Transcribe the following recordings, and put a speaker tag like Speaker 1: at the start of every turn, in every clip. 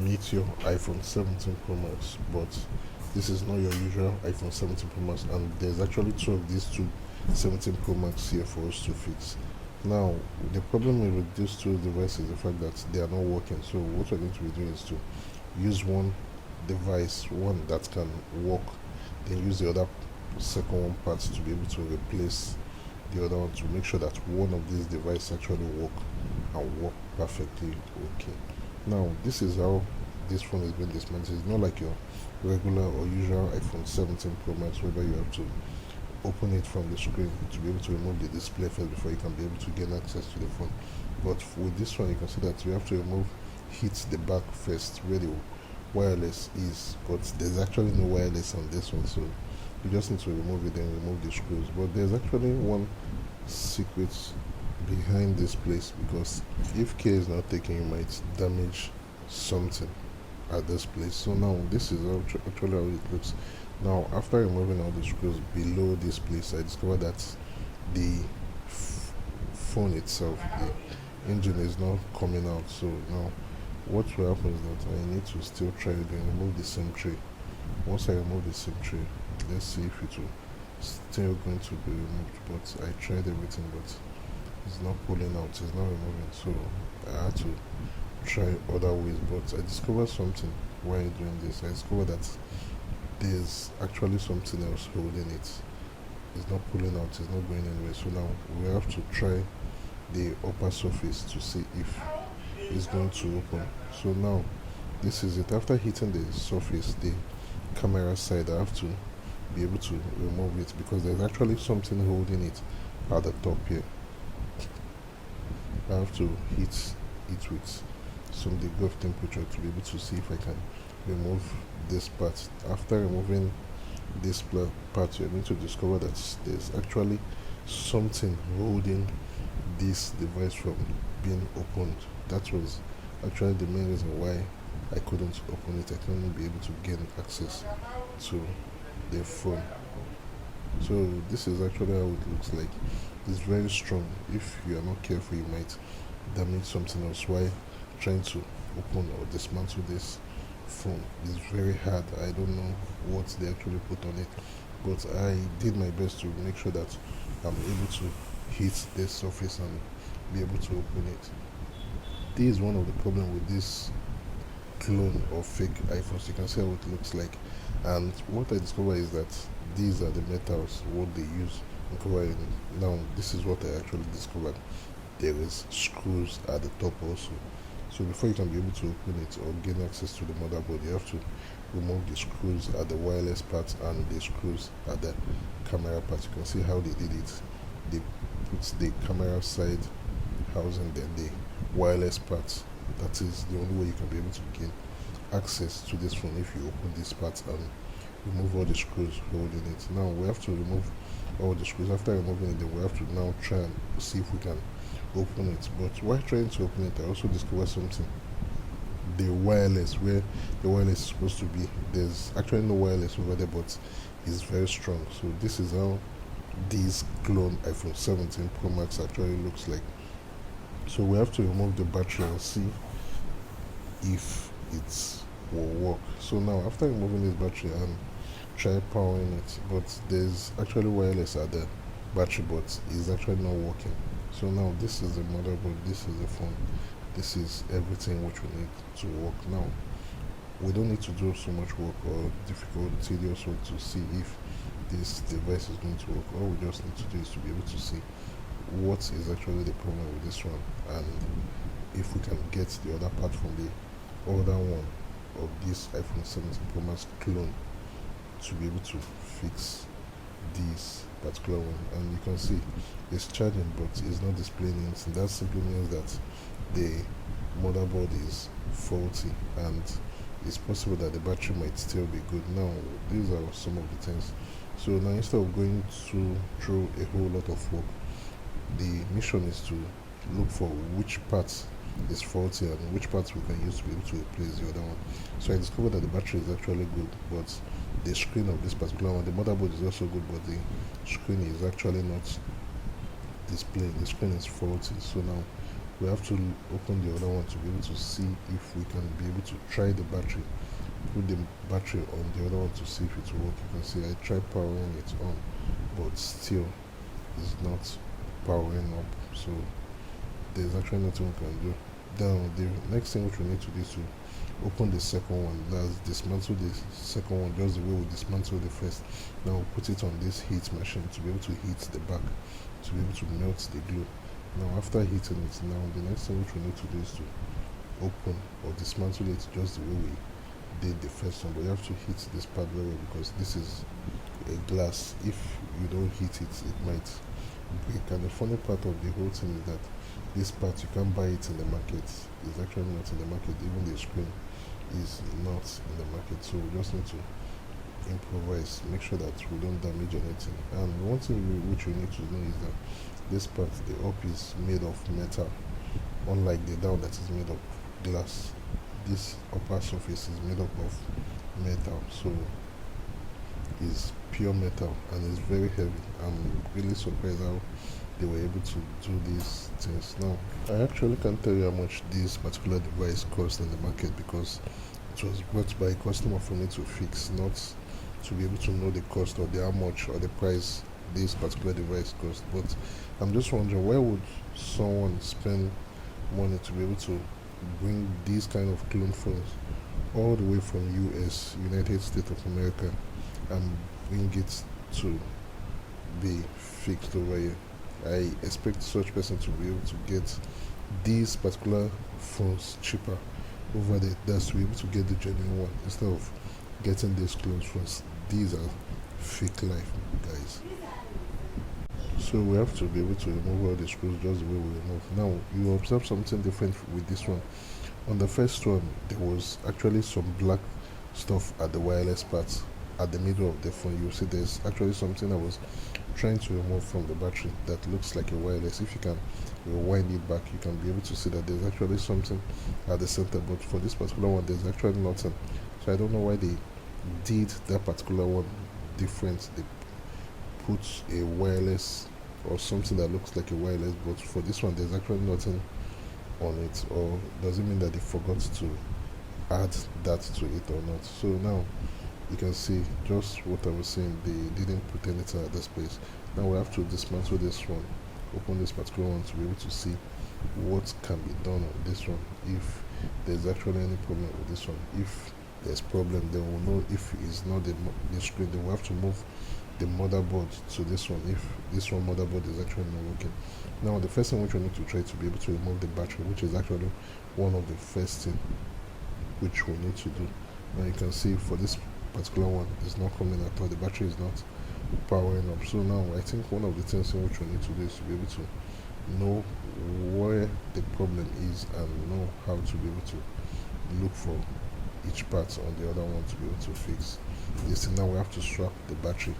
Speaker 1: meet your iPhone 17 Pro Max, but this is not your usual iPhone 17 Pro Max, and there's actually two of these two 17 Pro Max here for us to fix. Now, the problem with these two devices is the fact that they are not working. So what we're going to be doing is to use one device, one that can work, then use the other second one part to be able to replace the other one to make sure that one of these devices actually work and work perfectly okay. Now, this is how this phone is being dismantled. It's not like your regular or usual iPhone 17 Pro Max, whereby you have to open it from the screen to be able to remove the display first before you can be able to gain access to the phone. But with this one, you can see that you have to hit the back first where the wireless is, but there's actually no wireless on this one, so you just need to remove it and remove the screws. But there's actually one secret behind this place, because if care is not taken, you might damage something at this place. So now this is actually how it looks. Now, after removing all the screws below this place, I discovered that the phone itself, the engine is not coming out. So now what will happen is that I need to still try to remove the SIM tray. Once I remove the SIM tray, let's see if it will still going to be removed. But I tried everything, but it's not pulling out, it's not removing. So I had to try other ways. But I discovered something while doing this. I discovered that there's actually something else holding it. It's not pulling out, it's not going anywhere. So now we have to try the upper surface to see if it's going to open. So now this is it. After hitting the surface, the camera side, I have to be able to remove it because there's actually something holding it at the top here. I have to hit it with some degree of temperature to be able to see if I can remove this part. After removing this part, you're going to discover that there's actually something holding this device from being opened. That was actually the main reason why I couldn't open it. I couldn't be able to gain access to the phone. So this is actually how it looks like. It's very strong. If you are not careful, you might damage something else while trying to open or dismantle this phone. It's very hard. I don't know what they actually put on it, but I did my best to make sure that I'm able to hit this surface and be able to open it. This is one of the problems with this clone of fake iPhones. You can see how it looks like, and what I discovered is that these are the metals what they use in covering. Now this is what I actually discovered. There is screws at the top also. So before you can be able to open it or gain access to the motherboard, you have to remove the screws at the wireless part and the screws at the camera part. You can see how they did it. They put the camera side housing, then the wireless part. That is the only way you can be able to gain access to this phone if you open this part and remove all the screws holding it. Now we have to remove all the screws. After removing it, then we have to now try and see if we can open it. But while trying to open it, I also discovered something. The wireless, where the wireless is supposed to be, there's actually no wireless over there, but it's very strong. So this is how this clone iPhone 17 Pro Max actually looks like. So we have to remove the battery and see if it will work. So now after removing this battery and try powering it, but there's actually wireless at the battery, but it's actually not working. So now this is the motherboard, this is the phone, this is everything which we need to work. Now we don't need to do so much work or difficult tedious work to see if this device is going to work. All we just need to do is to be able to see what is actually the problem with this one, and if we can get the other part from the other one of this iPhone 17 Pro Max clone to be able to fix this particular one. And you can see it's charging, but it's not displaying anything. That simply means that the motherboard is faulty, and it's possible that the battery might still be good. Now these are some of the things. So now, instead of going through a whole lot of work, the mission is to look for which parts is faulty and which parts we can use to be able to replace the other one. So I discovered that the battery is actually good, but the screen of this particular one, the motherboard is also good, but the screen is actually not displaying. The screen is faulty. So now we have to open the other one to be able to see if we can be able to try the battery, put the battery on the other one to see if it will work. You can see I tried powering it on, but still it's not powering up, so there's actually nothing we can do. Now the next thing which we need to do is to open the second one. That's dismantle the second one just the way we dismantle the first. Now put it on this heat machine to be able to heat the back, to be able to melt the glue. Now after heating it, now the next thing which we need to do is to open or dismantle it just the way we did the first one. But you have to heat this part very well because this is a glass. If you don't heat it, it might break. And the funny part of the whole thing is that this part you can't buy it in the market. It's actually not in the market. Even the screen is not in the market. So we just need to improvise, make sure that we don't damage anything. And one thing which we need to know is that this part, the up is made of metal, unlike the down that is made of glass. This upper surface is made up of metal, so it's pure metal and it's very heavy. I'm really surprised how they were able to do these things. Now I actually can't tell you how much this particular device cost in the market because it was brought by a customer for me to fix, not to be able to know the cost or the how much or the price this particular device cost. But I'm just wondering, why would someone spend money to be able to bring these kind of clone phones all the way from US, United States of America, and bring it to be fixed over here? I expect such person to be able to get these particular phones cheaper over there. That's to be able to get the genuine one instead of getting these clone phones. These are fake life, guys. So we have to be able to remove all the screws just the way we remove. Now you observe something different with this one. On the first one, there was actually some black stuff at the wireless part at the middle of the phone. You see there's actually something I was trying to remove from the battery that looks like a wireless. If you can rewind it back, you can be able to see that there's actually something at the center, but for this particular one there's actually nothing. So I don't know why they did that particular one different. They put a wireless or something that looks like a wireless, but for this one there's actually nothing on it. Or does it mean that they forgot to add that to it or not? So now you can see just what I was saying, they didn't put anything at this place. Now we have to dismantle this one, open this particular one to be able to see what can be done on this one, if there's actually any problem with this one. If there's problem, then we'll know if it's not the screen. Then we have to move the motherboard to this one if this one motherboard is actually not working. Now the first thing which we need to try to be able to remove the battery, which is actually one of the first thing which we need to do. Now you can see for this particular one is not coming at all, the battery is not powering up. So now I think one of the things in which we need to do is to be able to know where the problem is and know how to be able to look for each part on the other one to be able to fix this thing. Now we have to swap the battery.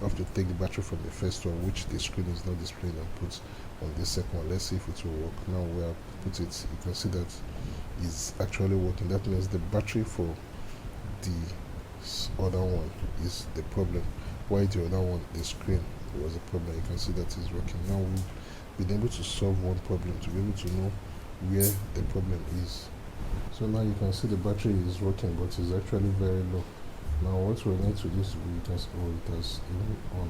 Speaker 1: We have to take the battery from the first one, which the screen is not displaying, and put on this second one. Let's see if it will work. Now we have put it, you can see that it's actually working. That means the battery for the other one is the problem, while the other one, the screen, was a problem. You can see that it's working. Now we've been able to solve one problem, to be able to know where the problem is. So now you can see the battery is working, but it's actually very low. Now what we need to do is it has even on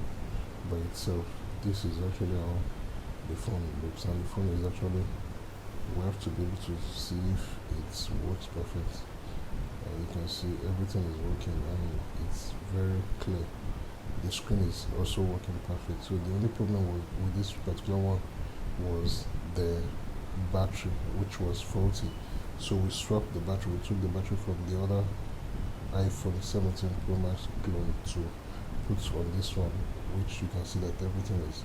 Speaker 1: by itself. This is actually how the phone looks, and the phone is actually, we have to be able to see if it works perfect. You can see everything is working and it's very clear. The screen is also working perfect. So the only problem with this particular one was the battery, which was faulty. So we swapped the battery. We took the battery from the other iPhone 17 ProMax clone to put on this one, which you can see that everything is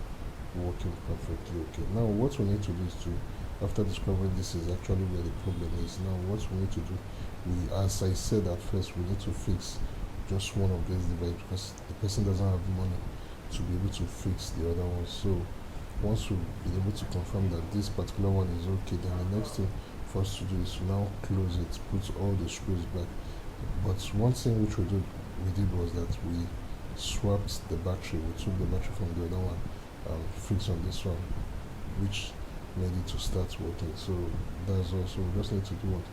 Speaker 1: working perfectly okay. Now what we need to do is to, after discovering this is actually where the problem is, now what we need to do, as I said at first, we need to fix just one of these devices because the person doesn't have money to be able to fix the other one. So once we've been able to confirm that this particular one is okay, then the next thing for us to do is to now close it, put all the screws back. But one thing which we did was that we swapped the battery. We took the battery from the other one and fixed on this one, which made it to start working. So that's also, we just need to do what,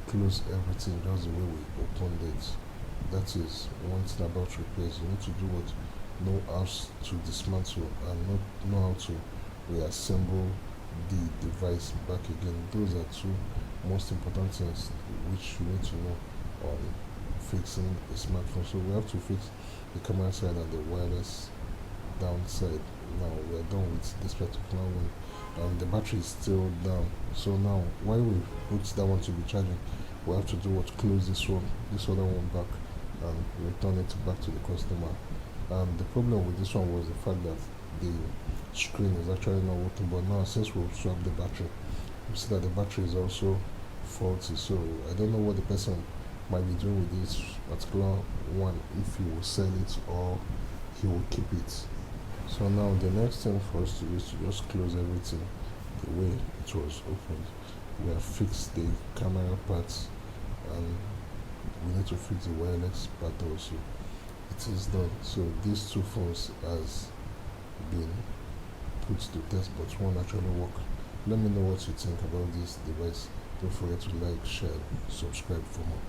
Speaker 1: close everything just the way we opened it. That is one thing about repairs. You need to do what, know how to dismantle and not know how to reassemble the device back again. Those are two most important things which you need to know on fixing a smartphone. So we have to fix the camera side and the wireless downside. Now we are done with this particular one, and the battery is still down. So now while we put that one to be charging, we have to do what, close this other one back, and return it back to the customer. And the problem with this one was the fact that the screen is actually not working. But now since we've swapped the battery, we see that the battery is also faulty. So I don't know what the person might be doing with this particular one, if he will sell it or he will keep it. So now the next thing for us to do is to just close everything the way it was opened. We have fixed the camera parts, and we need to fix the wireless part also. It is done. So these two phones has been put to test, but one actually work. Let me know what you think about this device. Don't forget to like, share, subscribe for more.